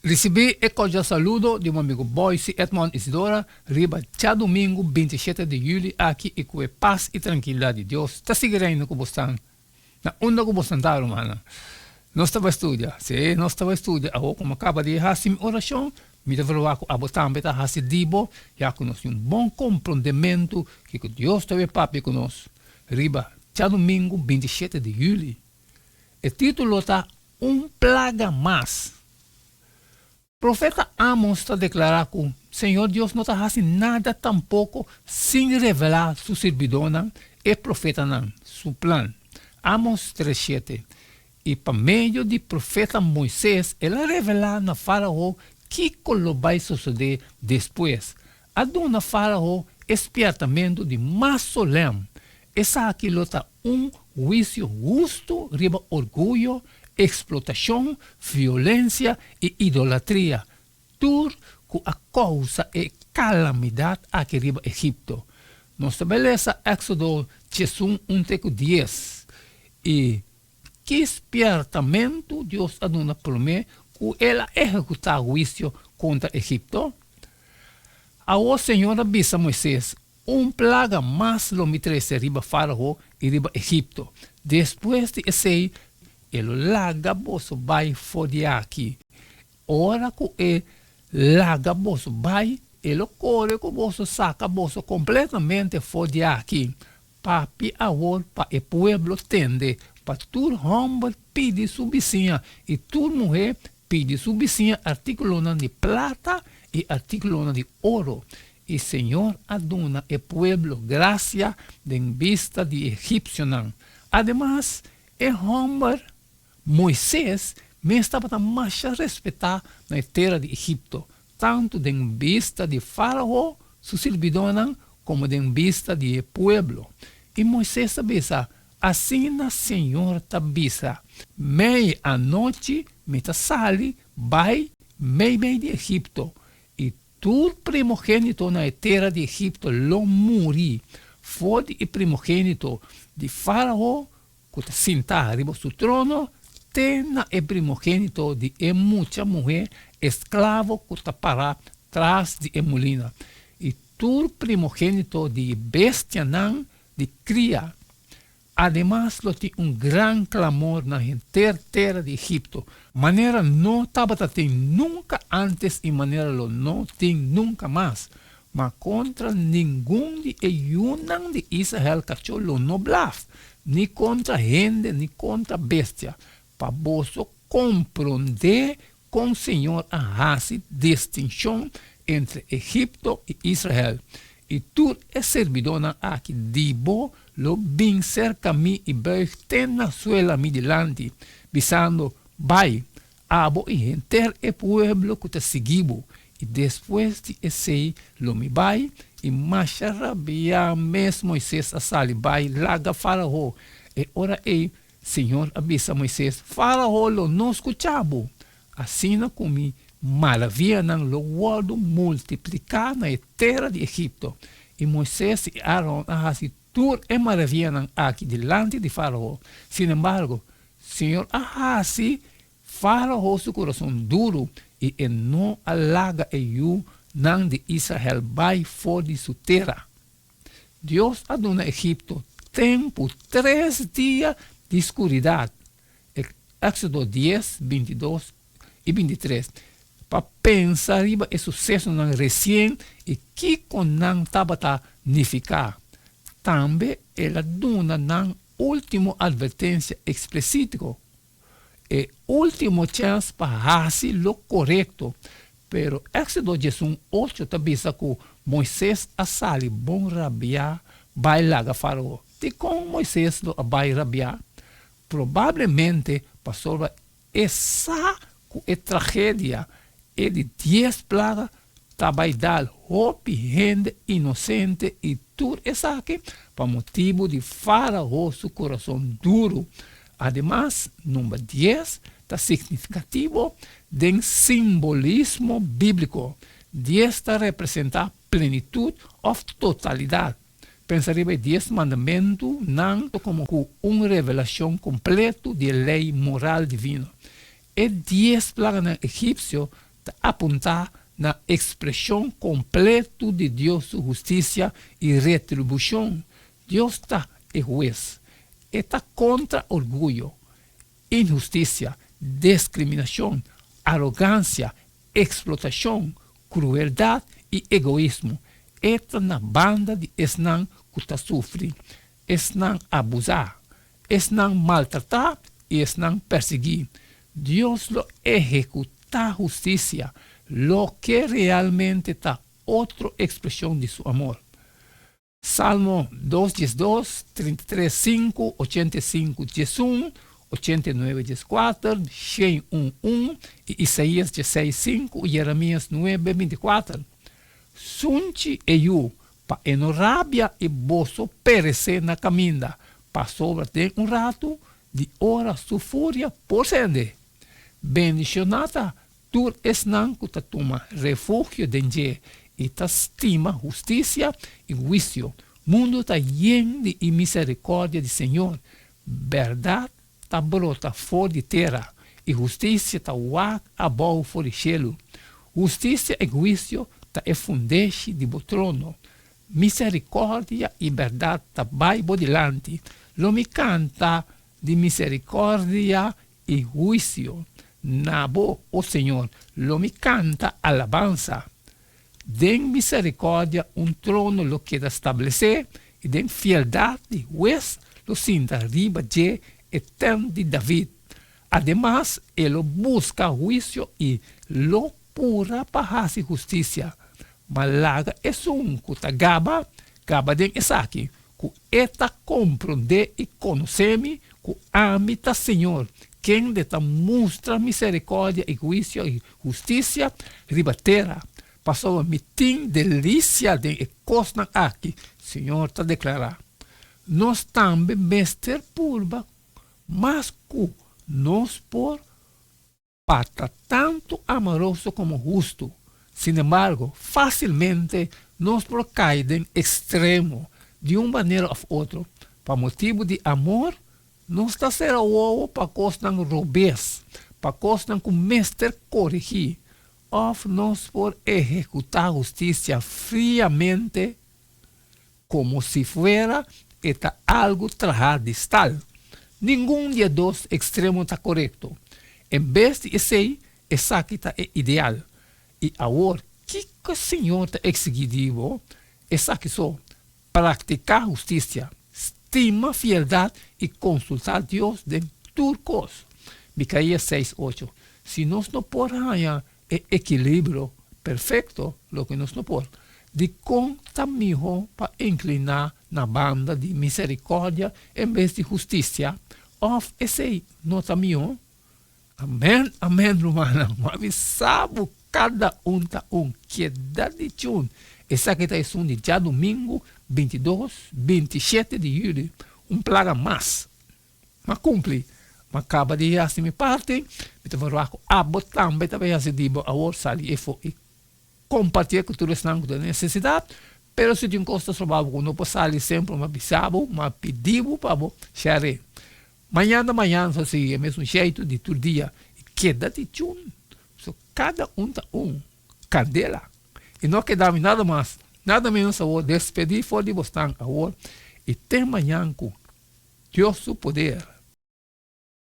Recebi e cordial saludo de meu amigo Boyce Edmond Isidora, riba já domingo 27 de julho aqui e com a paz e tranquilidade de Deus. Está seguindo com você? Na onda com você está, romana. Nós estamos estudando, sim, nós estamos estudando. Agora, como acaba de fazer minha oração, me devo a botar também a fazer dibo, já que nós temos bom compreendimento que Deus está papi conosco. Riba já domingo 27 de julho. O título está Plaga Mais. Profeta Amos está declarando que o Senhor Deus não está fazendo nada tampouco sem revelar sua servidona e profeta não, seu plano. Amos 3:7. E por meio de profeta Moisés, ele revela na faraó que vai suceder depois. A dona faraó expiatamento de mais solene. Essa aqui está juízo justo, riba orgulho, explotação, violência e idolatria. Tudo com a causa e calamidade aqui riba Egipto. Nossa beleza, Éxodo 10. E que expiatamento Deus aduna promete que ela executar juízo contra Egipto. Ao Senhor avisa Moisés, plaga mais lo mitrese riba Faraó e riba Egipto. Depois de esse, ele laga boso vai fora aqui. Ora que laga boso vai, ele corre com boso saca boso completamente fora aqui. Papi agora para o pueblo tende, para todo homem pedir subsídia e toda mulher pedir subsídia artículo de plata e artículo de ouro. E Senhor aduna o pueblo gracia em vista de egipcio. Además, o homem Moisés me estava mais a respeitar na terra de Egipto, tanto em vista de Faraó, sua servidona, como em vista de pueblo. E Moisés sabia, assim na Senhor tabisa, meia-noite, meta sali, vai, meio de Egipto, e todo primogênito na terra de Egipto lo muri, foi o primogênito de Faraó, que senta arriba do trono, tem o primogênito de muita mulher, escravo que está para trás de molina, e todo primogênito de bestia não, de cria. Además, lo tem gran clamor na terra de Egipto. Maneira não estava tem nunca antes e maneira lo não tem nunca mais. Mas contra nenhum de eunan de Israel cachorro não blaf. Ni contra gente, ni contra bestia. Para você compreender com o Senhor a distinção entre Egipto e Israel. E tu é servidona aqui dibo lo bin cerca mi e bem tem na suela mi delante, visando vai, abo e enter e pueblo que te seguibo, e depois de esse lo mi vai, e marcha rabia mesmo Moisés a sali vai, laga faraó, e ora Senhor avisa Moisés, faraó lo não escuchabo, assim na comi, maravilha não lo guardo multiplicar na terra de Egipto. E Moisés e Aaron assim tudo é maravilha aqui delante de Faraó. Sin embargo, Senhor assim Faraó seu coração duro e não alaga eu não de Israel vai fora de sua terra. Deus aduna Egipto tempo 3 dias de escuridade. Éxodo 10:22 e 23. Para pensar riba e sucesso não recém e que com não tabata nificar. Também ela dona não último advertência explícito. E último chance para fazer lo correto. Pero Éxodo 18 também que Moisés a sali bom rabiar vai laga faraó. E com Moisés lo vai rabiar. Provavelmente passou essa tragédia e de 10 plagas vai dar hope gente inocente e tudo isso aqui para motivo de Faraó seu coração duro. Además, número 10 está significativo de simbolismo bíblico. 10 está representa plenitude ou totalidade. Pensaria em 10 mandamentos não como uma revelação completa de lei moral divina. E 10 plagas egípcio apunta na expressão completa de Deus, sua justiça e retribuição. Deus está é juiz. Está contra orgulho, injustiça, discriminação, arrogância, explotação, crueldade e egoísmo. Está na banda de esnan que está sofrendo, esnan abusar, esnan maltratar e esnan perseguir. Deus lo executa justiça, lo que realmente está outra expressão de seu amor. Salmo 2:2, 33:5, 85:1, 89:4, 101:1 e Isaías 16:5 e Jeremias 9:24. Sunte e eu, pa enorrábia e boço perecer na caminda, pa sobreter rato, de hora su fúria por sende. Bendicionata, tur esnan que ta toma refúgio denje, e ta estima justiça e juízo. Mundo ta lleno de misericórdia de Senhor. Verdade ta brota fora de terra, e justiça ta wak abau fora de cielo. Justiça e juízo ta efundeixe de bo trono. Misericórdia e verdade ta vai bo delante. Lo me canta de misericórdia e juízo. Nabo, o Senhor, lo me canta alabanza. Den misericórdia trono lo queda estabelecer, e den fieldade juez lo cinta arriba de eterno de David. Además, ele busca juicio e lo pura paz e justiça. Malaga es que gaba den esaki, que eta comprende e conhece-me, que amita Senhor, quem de ta mostra misericórdia e juízo e justiça, ribatera. Passou a mitim delícia de cosna aqui. Senhor ta declara. Nós também mester purba, mas que nós por pata tanto amoroso como justo. Sin embargo, facilmente nos caem extremo de uma maneira ou outra. Para motivo de amor, nos está será o para costar robês, para costar com mestre corrigir. Of nos por executar justiça friamente, como se fuera algo tradicional. Nenhum de dois extremos está correto. Em vez de esse, essa aqui está ideal. E agora, que o Senhor está exigindo? Essa aqui só, praticar justiça, estima fieldade e consultar Deus de turcos. Micaías 6:8. Se nós não podemos equilíbrio perfeito, lo que nós não podemos, de conta melhor para inclinar na banda de misericórdia em vez de justiça, of esse nota melhor. Amém, amém, romana. Mas sabe cada tá que dá de tchun. Essa aqui é de dia domingo, 22, 27 de julho. Plaga mais. Mas cumpre. Mas acaba de assim me parte. Me vou lá com a botar, me também assim de a orçar e compartilhar com todos os da necessidade. Pero se de encosta trabalho, não posso sair sempre uma bisabo, uma pedido para share. Manhã, assim, é mesmo jeito de todo dia. Queda de tchun. So, cada tá candela. E não quedamos nada mais, nada menos a despedir fora de Boston agora. E tem manhã com Deus o poder.